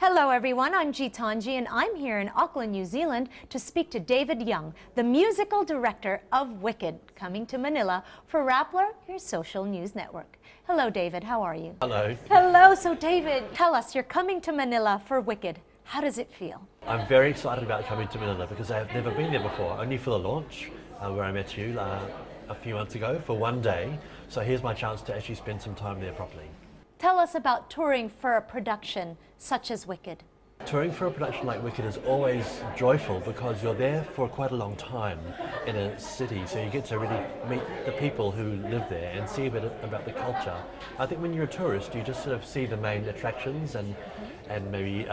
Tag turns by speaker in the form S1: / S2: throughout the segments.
S1: Hello everyone, I'm Gitanji and I'm here in Auckland, New Zealand to speak to David Young, the musical director of Wicked, coming to Manila for Rappler, your social news network. Hello David, how are you?
S2: Hello.
S1: Hello, so David, tell us, you're coming to Manila for Wicked. How does it feel?
S2: I'm very excited about coming to Manila because I have never been there before, only for the launch where I met you a few months ago for one day. So here's my chance to actually spend some time there properly.
S1: Tell us about touring for a production such as Wicked.
S2: Touring for a production like Wicked is always joyful because you're there for quite a long time in a city, so you get to really meet the people who live there and see a bit about the culture. I think when you're a tourist, you just sort of see the main attractions and maybe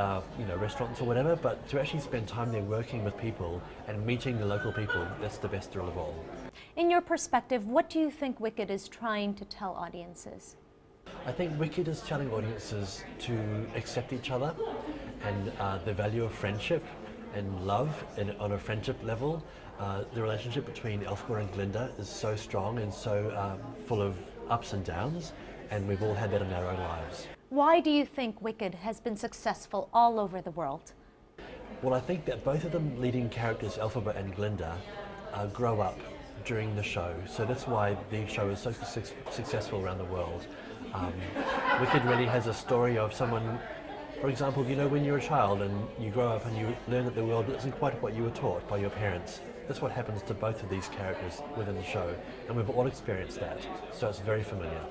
S2: restaurants or whatever, but to actually spend time there working with people and meeting the local people, that's the best thrill of all.
S1: In your perspective, what do you think Wicked is trying to tell audiences?
S2: I think Wicked is telling audiences to accept each other and the value of friendship and love on a friendship level. The relationship between Elphaba and Glinda is so strong and so full of ups and downs, and we've all had that in our own lives.
S1: Why do you think Wicked has been successful all over the world?
S2: Well, I think that both of the leading characters, Elphaba and Glinda, grow up during the show, so that's why the show is so successful around the world. Wicked really has a story of someone, for example, you know, when you're a child and you grow up and you learn that the world isn't quite what you were taught by your parents. That's what happens to both of these characters within the show, and we've all experienced that, so it's very familiar.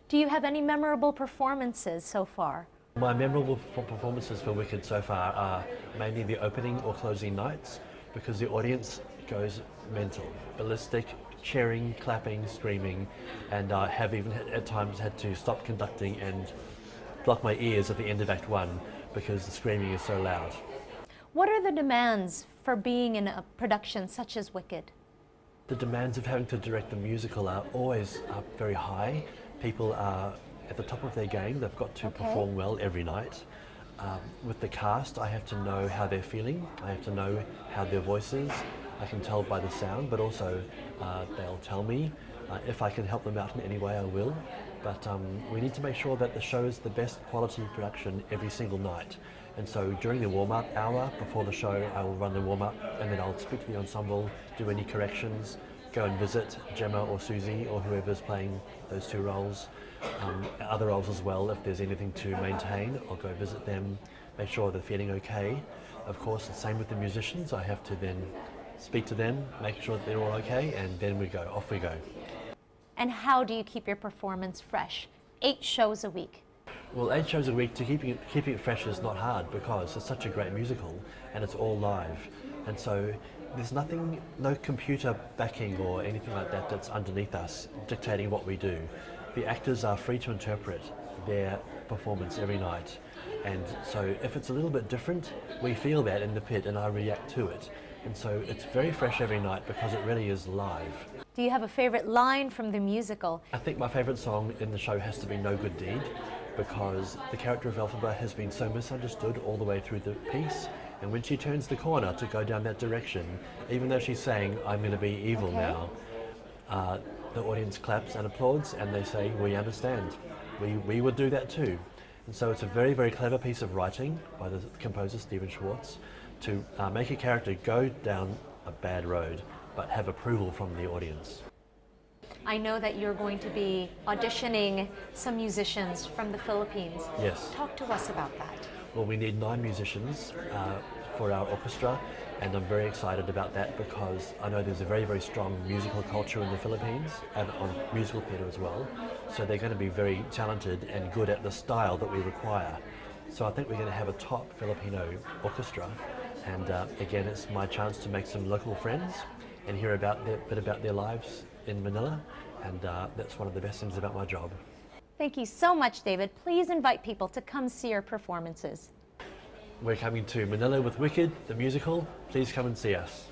S1: Do you have any memorable performances so far?
S2: My memorable performances for Wicked so far are mainly the opening or closing nights, because the audience goes mental, ballistic, cheering, clapping, screaming, and I have even at times had to stop conducting and block my ears at the end of Act 1 because the screaming is so loud.
S1: What are the demands for being in a production such as Wicked?
S2: The demands of having to direct the musical are always very high. People are at the top of their game. They've got to perform well every night. With the cast, I have to know how they're feeling. I have to know how their voice is. I can tell by the sound, but also they'll tell me. If I can help them out in any way, I will. But we need to make sure that the show is the best quality production every single night. And so during the warm-up hour before the show, I will run the warm-up and then I'll speak to the ensemble, do any corrections, go and visit Gemma or Susie or whoever's playing those two roles. Other roles as well, if there's anything to maintain, I'll go visit them, make sure they're feeling okay. Of course, the same with the musicians. I have to then speak to them, make sure that they're all okay, and then off we go.
S1: And how do you keep your performance fresh? 8 shows a week.
S2: Well, 8 shows a week, keeping it fresh is not hard because it's such a great musical and it's all live. And so there's no computer backing or anything like that that's underneath us dictating what we do. The actors are free to interpret their performance every night. And so if it's a little bit different, we feel that in the pit and I react to it. And so it's very fresh every night because it really is live.
S1: Do you have a favorite line from the musical?
S2: I think my favorite song in the show has to be No Good Deed, because the character of Elphaba has been so misunderstood all the way through the piece, and when she turns the corner to go down that direction, even though she's saying, I'm going to be evil now, the audience claps and applauds and they say, we understand. We would do that too. And so it's a very, very clever piece of writing by the composer Stephen Schwartz to make a character go down a bad road but have approval from the audience.
S1: I know that you're going to be auditioning some musicians from the Philippines.
S2: Yes.
S1: Talk to us about that.
S2: Well, we need 9 musicians for our orchestra, and I'm very excited about that because I know there's a very, very strong musical culture in the Philippines and on musical theatre as well. So they're going to be very talented and good at the style that we require. So I think we're going to have a top Filipino orchestra, and again, it's my chance to make some local friends and hear a bit about their lives in Manila, and that's one of the best things about my job.
S1: Thank you so much, David. Please invite people to come see your performances.
S2: We're coming to Manila with Wicked, the musical. Please come and see us.